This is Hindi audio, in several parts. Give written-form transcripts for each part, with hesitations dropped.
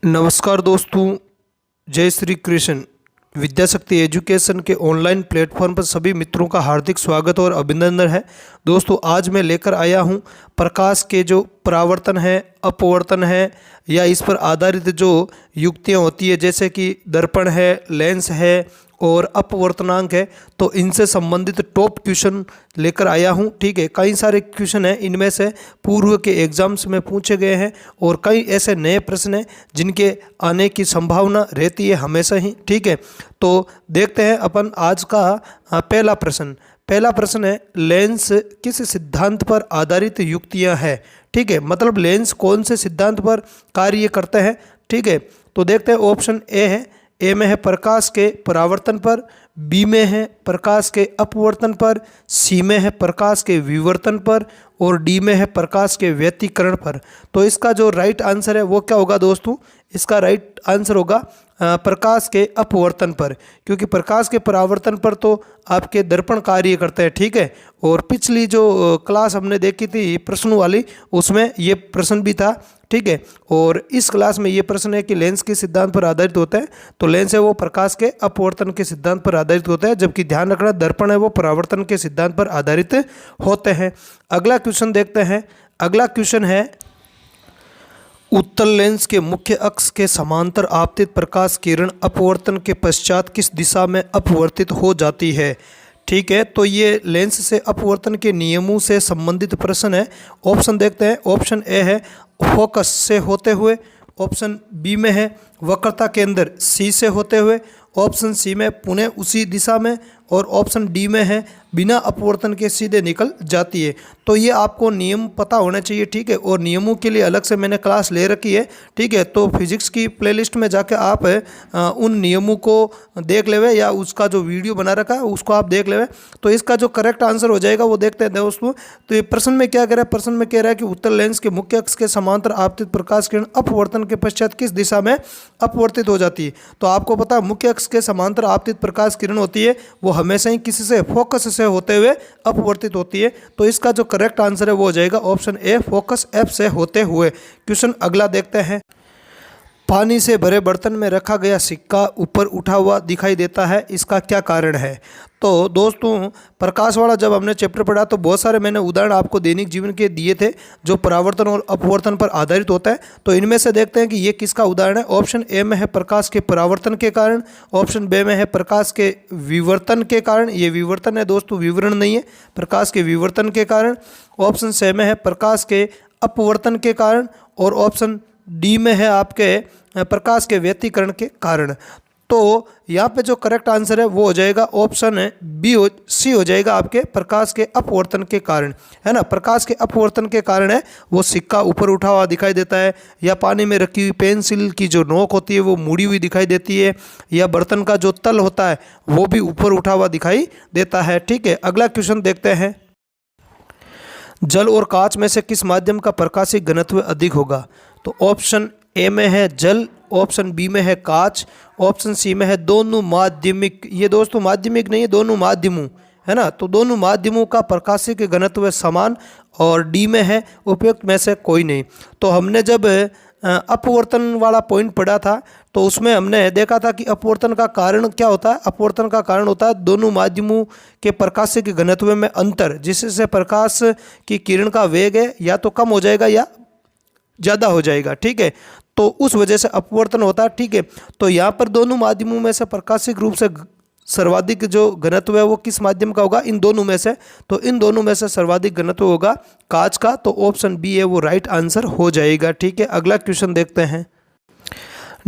नमस्कार दोस्तों, जय श्री कृष्ण। विद्याशक्ति एजुकेशन के ऑनलाइन प्लेटफॉर्म पर सभी मित्रों का हार्दिक स्वागत और अभिनंदन है। दोस्तों, आज मैं लेकर आया हूं प्रकाश के जो परावर्तन है, अपवर्तन है या इस पर आधारित जो युक्तियां होती है, जैसे कि दर्पण है, लेंस है और अपवर्तनांक है, तो इनसे संबंधित टॉप क्वेश्चन लेकर आया हूं। ठीक है, कई सारे क्वेश्चन हैं, इनमें से पूर्व के एग्जाम्स में पूछे गए हैं और कई ऐसे नए प्रश्न हैं जिनके आने की संभावना रहती है हमेशा ही। ठीक है, तो देखते हैं अपन आज का पहला प्रश्न है, लेंस किस सिद्धांत पर आधारित युक्तियां हैं। ठीक है, मतलब लेंस कौन से सिद्धांत पर कार्य करते हैं। ठीक है, तो देखते हैं। ऑप्शन ए में है प्रकाश के परावर्तन पर, बी में है प्रकाश के अपवर्तन पर, सी में है प्रकाश के विवर्तन पर और डी में है प्रकाश के व्यतिकरण पर। तो इसका जो राइट आंसर है वो क्या होगा दोस्तों? इसका राइट आंसर होगा प्रकाश के अपवर्तन पर, क्योंकि प्रकाश के परावर्तन पर तो आपके दर्पण कार्य करते हैं। ठीक है, और पिछली जो क्लास हमने देखी थी प्रश्नों वाली, उसमें ये प्रश्न भी था। ठीक है, और इस क्लास में ये प्रश्न है कि लेंस के सिद्धांत पर आधारित होता है, तो लेंस है वो प्रकाश के अपवर्तन के सिद्धांत पर आधारित होता है, जबकि ध्यान रखना दर्पण है वो परावर्तन के सिद्धांत पर आधारित होते हैं। अगला क्वेश्चन देखते हैं। अगला क्वेश्चन है, उत्तल लेंस के मुख्य अक्ष के समांतर आपतित प्रकाश किरण अपवर्तन के पश्चात किस दिशा में अपवर्तित हो जाती है। ठीक है, तो ये लेंस से अपवर्तन के नियमों से संबंधित प्रश्न है। ऑप्शन देखते हैं। ऑप्शन ए है फोकस से होते हुए, ऑप्शन बी में है वक्रता के अंदर सी से होते हुए, ऑप्शन सी में पुनः उसी दिशा में और ऑप्शन डी में है बिना अपवर्तन के सीधे निकल जाती है। तो ये आपको नियम पता होना चाहिए। ठीक है, और नियमों के लिए अलग से मैंने क्लास ले रखी है। ठीक है, तो फिजिक्स की प्लेलिस्ट में जाके आप उन नियमों को देख लेवे या उसका जो वीडियो बना रखा है उसको आप देख लेवे। तो इसका जो करेक्ट आंसर हो जाएगा वो देखते हैं दोस्तों। तो ये प्रश्न में क्या कह रहा है? प्रश्न में कह रहा है कि उत्तल लेंस के मुख्य अक्ष के समांतर आपतित प्रकाश किरण अपवर्तन के पश्चात किस दिशा में अपवर्तित हो जाती है। तो आपको पता है मुख्य अक्ष के समांतर आपतित प्रकाश किरण होती है वो हमेशा ही किसी से फोकस से होते हुए अपवर्तित होती है। तो इसका जो करेक्ट आंसर है वो हो जाएगा ऑप्शन ए, फोकस एफ से होते हुए। क्वेश्चन अगला देखते हैं। पानी से भरे बर्तन में रखा गया सिक्का ऊपर उठा हुआ दिखाई देता है, इसका क्या कारण है? तो दोस्तों, प्रकाश वाला जब हमने चैप्टर पढ़ा तो बहुत सारे मैंने उदाहरण आपको दैनिक जीवन के दिए थे जो परावर्तन और अपवर्तन पर आधारित होता है। तो इनमें से देखते हैं कि ये किसका उदाहरण है। ऑप्शन ए में है प्रकाश के परावर्तन के कारण, ऑप्शन बी में है प्रकाश के विवर्तन के कारण, ये विवर्तन है दोस्तों, विवरण नहीं है, प्रकाश के विवर्तन के कारण, ऑप्शन सी में है प्रकाश के अपवर्तन के कारण और ऑप्शन डी में है आपके प्रकाश के व्यतिकरण के कारण। तो यहाँ पे जो करेक्ट आंसर है वो हो जाएगा ऑप्शन सी हो जाएगा, आपके प्रकाश के अपवर्तन के कारण, है ना। प्रकाश के अपवर्तन के कारण है वो सिक्का ऊपर उठा हुआ दिखाई देता है, या पानी में रखी हुई पेंसिल की जो नोक होती है वो मुड़ी हुई दिखाई देती है, या बर्तन का जो तल होता है वो भी ऊपर उठा हुआ दिखाई देता है। ठीक है, अगला क्वेश्चन देखते हैं। जल और कांच में से किस माध्यम का प्रकाशीय घनत्व अधिक होगा? तो ऑप्शन ए में है जल, ऑप्शन बी में है कांच, ऑप्शन सी में है दोनों माध्यमिक। ये दोस्तों माध्यमिक नहीं है, दोनों माध्यमों, है ना। तो दोनों माध्यमों का प्रकाशीय के घनत्व समान, और डी में है उपयुक्त में से कोई नहीं। तो हमने जब अपवर्तन वाला पॉइंट पढ़ा था तो उसमें हमने देखा था कि अपवर्तन का कारण क्या होता है। अपवर्तन का कारण होता है दोनों माध्यमों के प्रकाशीय के घनत्व में अंतर, जिससे प्रकाश की किरण का वेग है या तो कम हो जाएगा या ज़्यादा हो जाएगा। ठीक है, तो उस वजह से अपवर्तन होता है। ठीक है, तो यहाँ पर दोनों माध्यमों में से प्रकाशिक रूप से सर्वाधिक जो घनत्व है वो किस माध्यम का होगा? इन दोनों में से। तो इन दोनों में से सर्वाधिक घनत्व होगा कांच का, तो ऑप्शन बी है वो राइट आंसर हो जाएगा। ठीक है, अगला क्वेश्चन देखते हैं।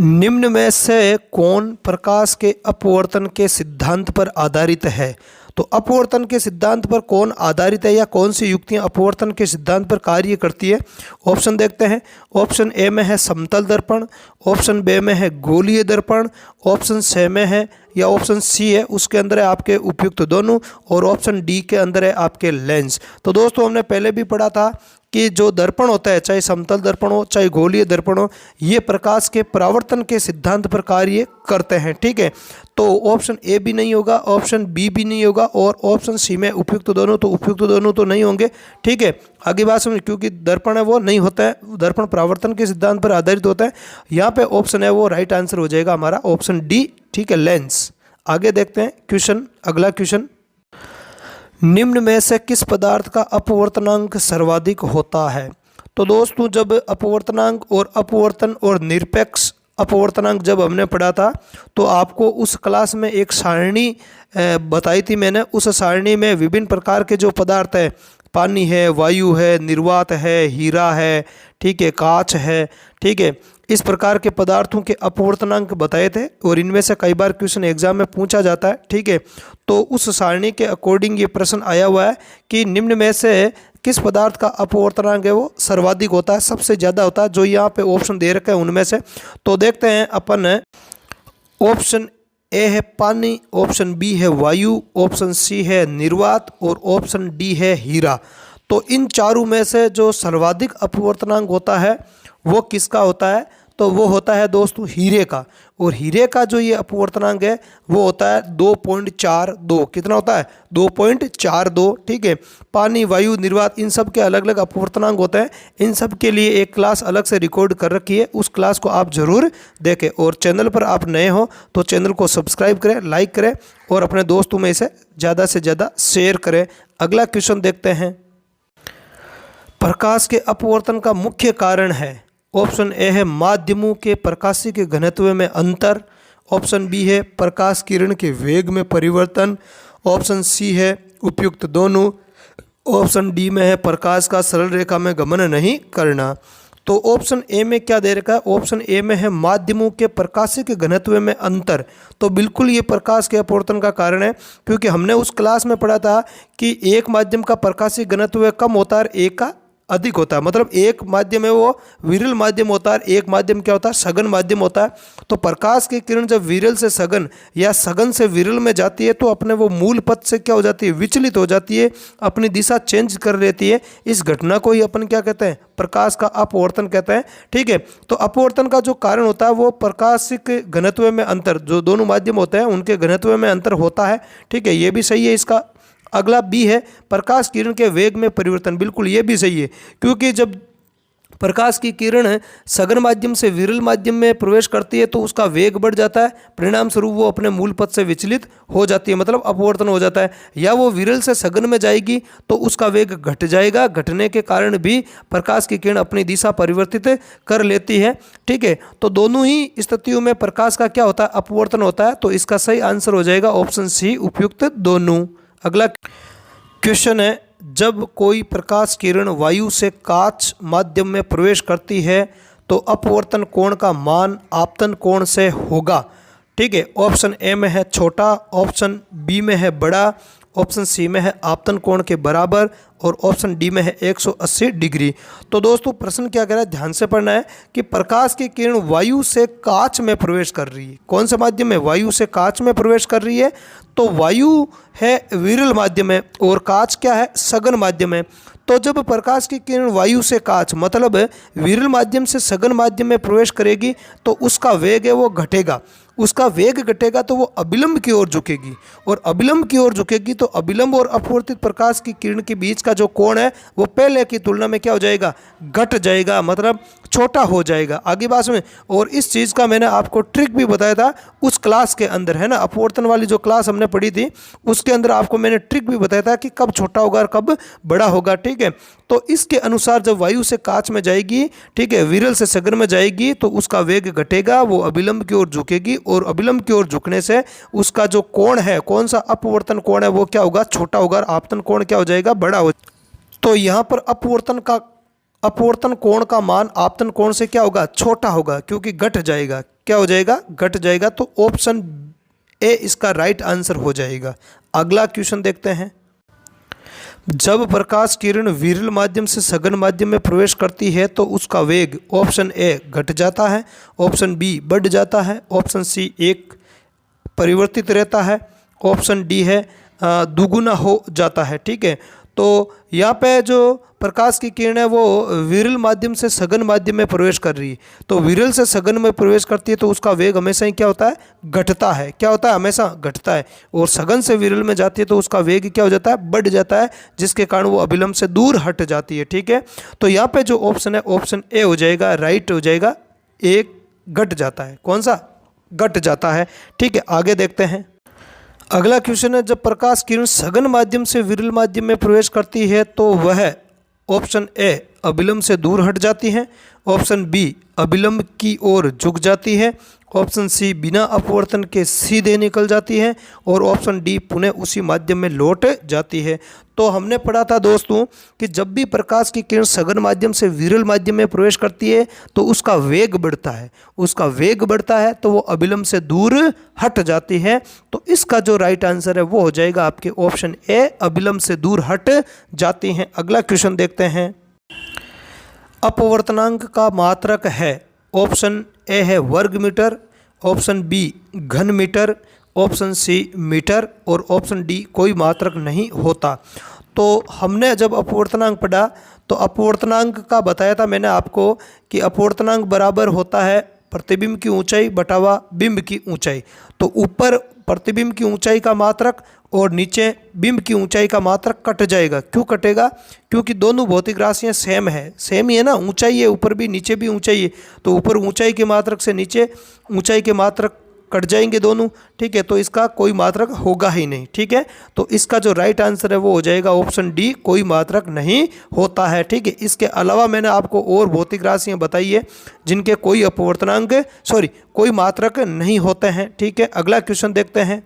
निम्न में से कौन प्रकाश के अपवर्तन के सिद्धांत पर आधारित है? तो अपवर्तन के सिद्धांत पर कौन आधारित है या कौन सी युक्तियां अपवर्तन के सिद्धांत पर कार्य करती है? ऑप्शन देखते हैं। ऑप्शन ए में है समतल दर्पण, ऑप्शन बी में है गोलीय दर्पण, ऑप्शन सी में है या ऑप्शन सी है उसके अंदर है आपके उपयुक्त दोनों, और ऑप्शन डी के अंदर है आपके लेंस। तो दोस्तों हमने पहले भी पढ़ा था कि जो दर्पण होता है, चाहे समतल दर्पण हो चाहे गोलीय दर्पण हो, ये प्रकाश के परावर्तन के सिद्धांत पर कार्य करते हैं। ठीक है, तो ऑप्शन ए भी नहीं होगा, ऑप्शन बी भी नहीं होगा और ऑप्शन सी में उपयुक्त दोनों, तो उपयुक्त दोनों तो नहीं होंगे। ठीक है, आगे बात समझ, क्योंकि दर्पण है वो नहीं होता है, दर्पण परावर्तन के सिद्धांत पर आधारित होता है। यहाँ पे ऑप्शन है वो राइट आंसर हो जाएगा हमारा ऑप्शन डी। ठीक है, लेंस। आगे देखते हैं क्वेश्चन, अगला क्वेश्चन, निम्न में से किस पदार्थ का अपवर्तनांक सर्वाधिक होता है? तो दोस्तों जब अपवर्तनांक और अपवर्तन और निरपेक्ष अपवर्तनांक जब हमने पढ़ा था तो आपको उस क्लास में एक सारणी बताई थी मैंने। उस सारणी में विभिन्न प्रकार के जो पदार्थ है, पानी है, वायु है, निर्वात है, हीरा है, ठीक है, कांच है, ठीक है, इस प्रकार के पदार्थों के अपवर्तनांक बताए थे और इनमें से कई बार क्वेश्चन एग्जाम में पूछा जाता है। ठीक है, तो उस सारणी के अकॉर्डिंग ये प्रश्न आया हुआ है कि निम्न में से किस पदार्थ का अपवर्तनांक है वो सर्वाधिक होता है, सबसे ज़्यादा होता है, जो यहाँ पे ऑप्शन दे रखे हैं उनमें से। तो देखते हैं अपन, ऑप्शन ए है पानी, ऑप्शन बी है वायु, ऑप्शन सी है निर्वात और ऑप्शन डी है हीरा। तो इन चारों में से जो सर्वाधिक अपवर्तनांक होता है वो किसका होता है? तो वो होता है दोस्तों हीरे का। और हीरे का जो ये अपवर्तनांक है वो होता है 2.42। कितना होता है? 2.42। ठीक है, पानी, वायु, निर्वात, इन सब के अलग अलग अपवर्तनांक होते हैं। इन सब के लिए एक क्लास अलग से रिकॉर्ड कर रखी है, उस क्लास को आप ज़रूर देखें। और चैनल पर आप नए हो तो चैनल को सब्सक्राइब करें, लाइक करें और अपने दोस्तों में इसे ज़्यादा से ज़्यादा शेयर करें। अगला क्वेश्चन देखते हैं, प्रकाश के अपवर्तन का मुख्य कारण है। ऑप्शन ए है माध्यमों के प्रकाशीय के घनत्व में अंतर, ऑप्शन बी है प्रकाश किरण के वेग में परिवर्तन, ऑप्शन सी है उपयुक्त दोनों, ऑप्शन डी में है प्रकाश का सरल रेखा में गमन नहीं करना। तो ऑप्शन ए में क्या दे रखा है? ऑप्शन ए में है माध्यमों के प्रकाशीय के घनत्व में अंतर। तो बिल्कुल ये प्रकाश के अपवर्तन का कारण है, क्योंकि हमने उस क्लास में पढ़ा था कि एक माध्यम का प्रकाशीय घनत्व कम होता है, एक का अधिक होता है। मतलब एक माध्यम है वो विरल माध्यम होता है, एक माध्यम क्या होता है? सघन माध्यम होता है। तो प्रकाश की किरण जब विरल से सघन या सघन से विरल में जाती है तो अपने वो मूल पथ से क्या हो जाती है? विचलित हो जाती है, अपनी दिशा चेंज कर लेती है। इस घटना को ही अपन क्या कहते हैं? प्रकाश का अपवर्तन कहते हैं। ठीक है, तो अपवर्तन का जो कारण होता है वो प्रकाश के घनत्व में अंतर, जो दोनों माध्यम होते हैं उनके घनत्व में अंतर होता है। ठीक है, ये भी सही है इसका। अगला बी है प्रकाश किरण के वेग में परिवर्तन। बिल्कुल ये भी सही है, क्योंकि जब प्रकाश की किरण सघन माध्यम से विरल माध्यम में प्रवेश करती है तो उसका वेग बढ़ जाता है, परिणाम स्वरूप वो अपने मूल पथ से विचलित हो जाती है, मतलब अपवर्तन हो जाता है। या वो विरल से सघन में जाएगी तो उसका वेग घट जाएगा, घटने के कारण भी प्रकाश की किरण अपनी दिशा परिवर्तित कर लेती है। ठीक है, तो दोनों ही स्थितियों में प्रकाश का क्या होता है? अपवर्तन होता है। तो इसका सही आंसर हो जाएगा ऑप्शन सी, उपयुक्त दोनों। अगला क्वेश्चन है, जब कोई प्रकाश किरण वायु से कांच माध्यम में प्रवेश करती है तो अपवर्तन कोण का मान आपतन कोण से होगा। ठीक है, ऑप्शन ए में है छोटा, ऑप्शन बी में है बड़ा, ऑप्शन सी में है आपतन कोण के बराबर और ऑप्शन डी में है 180 डिग्री। तो दोस्तों प्रश्न क्या कह रहा है, ध्यान से पढ़ना है कि प्रकाश की किरण वायु से कांच में प्रवेश कर रही है। कौन से माध्यम में? वायु से कांच में प्रवेश कर रही है। तो वायु है विरल माध्यम है और कांच क्या है? सघन माध्यम है। तो जब प्रकाश की किरण वायु से कांच मतलब विरल माध्यम से सघन माध्यम में प्रवेश करेगी तो उसका वेग है वो घटेगा। उसका वेग घटेगा तो वो अभिलंब की ओर झुकेगी, और अभिलंब की ओर झुकेगी तो अभिलंब और अपवर्तित प्रकाश की किरण के बीच का जो कोण है वो पहले की तुलना में क्या हो जाएगा? घट जाएगा, मतलब छोटा हो जाएगा। आगे बात में, और इस चीज़ का मैंने आपको ट्रिक भी बताया था उस क्लास के अंदर, है ना, अपवर्तन वाली जो क्लास हमने पढ़ी थी उसके अंदर आपको मैंने ट्रिक भी बताया था कि कब छोटा होगा और कब बड़ा होगा। ठीक है, तो इसके अनुसार जब वायु से कांच में जाएगी, ठीक है, विरल से सघन में जाएगी तो उसका वेग घटेगा, वो अभिलंब की ओर झुकेगी और अभिलंब की ओर झुकने से उसका जो कोण है, कौन सा अपवर्तन कोण है, वो क्या होगा? छोटा होगा और आपतन कोण क्या हो जाएगा? बड़ा हो। तो यहाँ पर अपवर्तन कोण का मान आपतन कोण से क्या होगा? छोटा होगा, क्योंकि घट जाएगा। क्या हो जाएगा? घट जाएगा। तो ऑप्शन ए इसका राइट आंसर हो जाएगा। अगला क्वेश्चन देखते हैं, जब प्रकाश किरण विरल माध्यम से सघन माध्यम में प्रवेश करती है तो उसका वेग ऑप्शन ए घट जाता है, ऑप्शन बी बढ़ जाता है, ऑप्शन सी एक परिवर्तित रहता है, ऑप्शन डी है दुगुना हो जाता है। ठीक है, तो यहाँ पे जो प्रकाश की किरण है वो विरल माध्यम से सघन माध्यम में प्रवेश कर रही है। तो विरल से सघन में प्रवेश करती है तो उसका वेग हमेशा ही क्या होता है, घटता है। क्या होता है, हमेशा घटता है। और सघन से विरल में जाती है तो उसका वेग क्या हो जाता है, बढ़ जाता है, जिसके कारण वो अभिलंब से दूर हट जाती है। ठीक है, तो यहाँ पे जो ऑप्शन है ऑप्शन ए हो जाएगा, राइट हो जाएगा। एक घट जाता है, कौन सा, घट जाता है। ठीक है, आगे देखते हैं। अगला क्वेश्चन है, जब प्रकाश किरण सघन माध्यम से विरल माध्यम में प्रवेश करती है तो वह ऑप्शन ए अभिलंब से दूर हट जाती है, ऑप्शन बी अभिलंब की ओर झुक जाती है, ऑप्शन सी बिना अपवर्तन के सीधे निकल जाती है, और ऑप्शन डी पुनः उसी माध्यम में लौट जाती है। तो हमने पढ़ा था दोस्तों कि जब भी प्रकाश की किरण सघन माध्यम से विरल माध्यम में प्रवेश करती है तो उसका वेग बढ़ता है, उसका वेग बढ़ता है तो वो अभिलंब से दूर हट जाती है। तो इसका जो राइट आंसर है वो हो जाएगा आपके ऑप्शन ए, अभिलंब से दूर हट जाती हैं। अगला क्वेश्चन देखते हैं। अपवर्तनांक का मात्रक है, ऑप्शन ए है वर्ग मीटर, ऑप्शन बी घन मीटर, ऑप्शन सी मीटर, और ऑप्शन डी कोई मात्रक नहीं होता। तो हमने जब अपवर्तनांक पढ़ा तो अपवर्तनांक का बताया था मैंने आपको कि अपवर्तनांक बराबर होता है प्रतिबिंब की ऊंचाई बटावा बिंब की ऊंचाई। तो ऊपर प्रतिबिंब की ऊंचाई का मात्रक और नीचे बिंब की ऊंचाई का मात्रक कट जाएगा। क्यों कटेगा, क्योंकि दोनों भौतिक राशियां सेम है, सेम ही है ना, ऊंचाई है, ऊपर भी नीचे भी ऊंचाई है। तो ऊपर ऊंचाई के मात्रक से नीचे ऊंचाई के मात्रक कट जाएंगे दोनों। ठीक है, तो इसका कोई मात्रक होगा ही नहीं। ठीक है, तो इसका जो राइट आंसर है वो हो जाएगा ऑप्शन डी, कोई मात्रक नहीं होता है। ठीक है, इसके अलावा मैंने आपको और भौतिक राशियां बताई है जिनके कोई अपवर्तनांक कोई मात्रक नहीं होते हैं। ठीक है, अगला क्वेश्चन देखते हैं।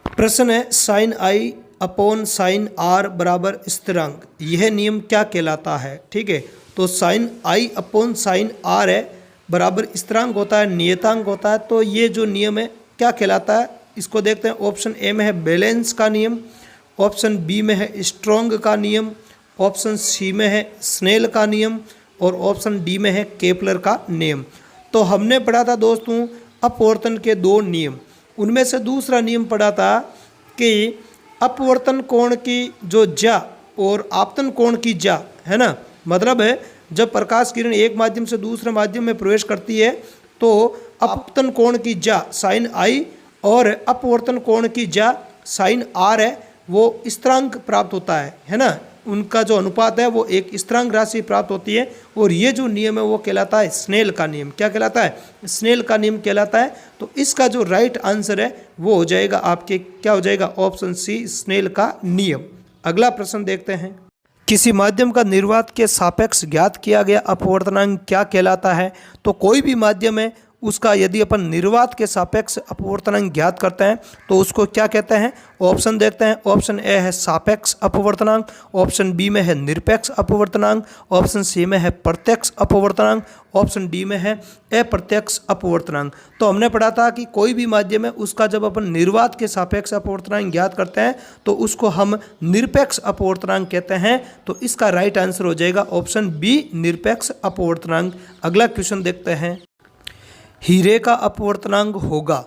प्रश्न है, sine i upon sine r बराबर स्थिरांक, यह नियम क्या कहलाता है। ठीक है, तो sine i upon sine r है बराबर स्थिरांक होता है, नियतांक होता है। तो ये जो नियम है क्या कहलाता है, इसको देखते हैं। ऑप्शन ए में है बैलेंस का नियम, ऑप्शन बी में है स्ट्रोंग का नियम, ऑप्शन सी में है स्नेल का नियम, और ऑप्शन डी में है केपलर का नियम। तो हमने पढ़ा था दोस्तों अपवर्तन के दो नियम, उनमें से दूसरा नियम पढ़ा था कि अपवर्तन कोण की जो ज्या और आपतन कोण की ज्या है ना, मतलब है जब प्रकाश किरण एक माध्यम से दूसरे माध्यम में प्रवेश करती है तो अपवर्तन कोण की ज्या साइन आई और अपवर्तन कोण की ज्या साइन आर है वो स्थिरांक प्राप्त होता है ना, उनका जो अनुपात है वो एक स्थिरांक राशि प्राप्त होती है। और ये जो नियम है वो कहलाता है स्नेल का नियम। क्या कहलाता है, स्नेल का नियम कहलाता है। तो इसका जो राइट आंसर है वो हो जाएगा आपके, क्या हो जाएगा, ऑप्शन सी, स्नेल का नियम। अगला प्रश्न देखते हैं। किसी माध्यम का निर्वात के सापेक्ष ज्ञात किया गया अपवर्तनांक क्या कहलाता है। तो कोई भी माध्यम है उसका यदि अपन निर्वात के सापेक्ष अपवर्तनांक ज्ञात करते हैं तो उसको क्या कहते हैं। ऑप्शन देखते हैं। ऑप्शन ए है सापेक्ष अपवर्तनांक, ऑप्शन बी में है निरपेक्ष अपवर्तनांक, ऑप्शन सी में है प्रत्यक्ष अपवर्तनांक, ऑप्शन डी में है अप्रत्यक्ष अपवर्तनांक। तो हमने पढ़ा था कि कोई भी माध्यम है उसका जब अपन निर्वात के सापेक्ष अपवर्तनांक ज्ञात करते हैं तो उसको हम निरपेक्ष अपवर्तनांक कहते हैं। तो इसका राइट आंसर हो जाएगा ऑप्शन बी, निरपेक्ष अपवर्तनांक। अगला क्वेश्चन देखते हैं। हीरे का अपवर्तनांक होगा,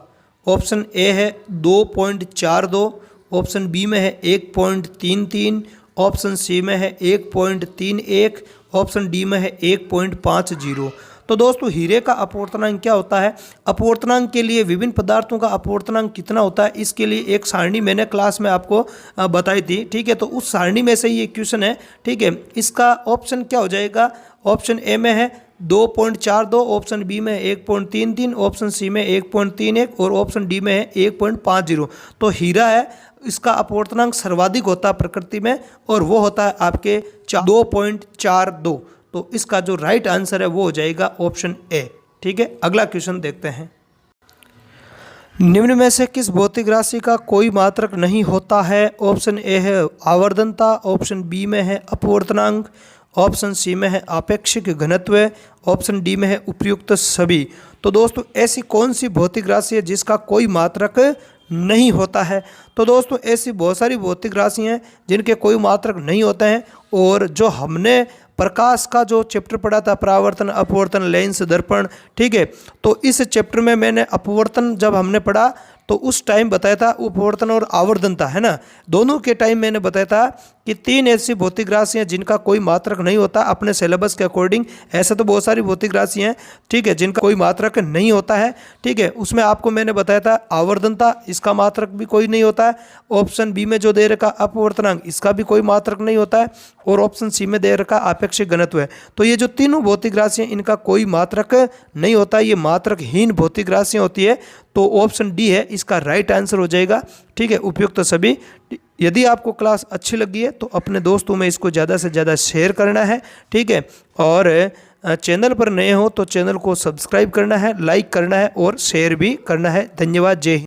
ऑप्शन ए है 2.42, ऑप्शन बी में है 1.33, ऑप्शन सी में है 1.31, ऑप्शन डी में है 1.50। तो दोस्तों हीरे का अपवर्तनांक क्या होता है। अपवर्तनांक के लिए विभिन्न पदार्थों का अपवर्तनांक कितना होता है इसके लिए एक सारणी मैंने क्लास में आपको बताई थी। ठीक है, तो उस सारणी में से ये क्वेश्चन है। ठीक है, इसका ऑप्शन क्या हो जाएगा, ऑप्शन ए में है 2.42, ऑप्शन बी में 1.33, ऑप्शन सी में 1.31 और ऑप्शन डी में है 1.50। तो हीरा है इसका अपवर्तनांक सर्वाधिक होता है प्रकृति में और वो होता है आपके 2.42। तो इसका जो राइट आंसर है वो हो जाएगा ऑप्शन ए। ठीक है, अगला क्वेश्चन देखते हैं। निम्न में से किस भौतिक राशि का कोई मात्रक नहीं होता है। ऑप्शन ए है आवर्धनता, ऑप्शन बी में है अपवर्तनांक, ऑप्शन सी में है आपेक्षिक घनत्व, ऑप्शन डी में है उपयुक्त सभी। तो दोस्तों ऐसी कौन सी भौतिक राशि है जिसका कोई मात्रक नहीं होता है। तो दोस्तों ऐसी बहुत सारी भौतिक राशियाँ हैं जिनके कोई मात्रक नहीं होते हैं। और जो हमने प्रकाश का जो चैप्टर पढ़ा था, परावर्तन, अपवर्तन, लेंस, दर्पण, ठीक है, तो इस चैप्टर में मैंने अपवर्तन जब हमने पढ़ा तो उस टाइम बताया था अपवर्तन और आवर्धन था, है ना। दोनों के टाइम मैंने बताया था कि 3 ऐसी भौतिक राशियाँ जिनका कोई मात्रक नहीं होता अपने सिलेबस के अकॉर्डिंग। ऐसा तो बहुत सारी भौतिक राशियाँ हैं, ठीक है, जिनका कोई मात्रक नहीं होता है, ठीक है। उसमें आपको मैंने बताया था आवर्धन था, इसका मात्रक भी कोई नहीं होता है। ऑप्शन बी में जो दे रखा अपवर्तनांक, इसका भी कोई मात्रक नहीं होता है। और ऑप्शन सी में दे रखा आपेक्षिक घनत्व है। तो ये जो तीनों भौतिक राशियाँ, इनका कोई मात्रक नहीं होता, ये मात्रकहीन भौतिक राशियाँ होती है। तो ऑप्शन डी है इसका राइट आंसर हो जाएगा, ठीक है, उपयुक्त सभी। यदि आपको क्लास अच्छी लगी है तो अपने दोस्तों में इसको ज़्यादा से ज़्यादा शेयर करना है, ठीक है। और चैनल पर नए हो तो चैनल को सब्सक्राइब करना है, लाइक करना है और शेयर भी करना है। धन्यवाद, जय हिंद।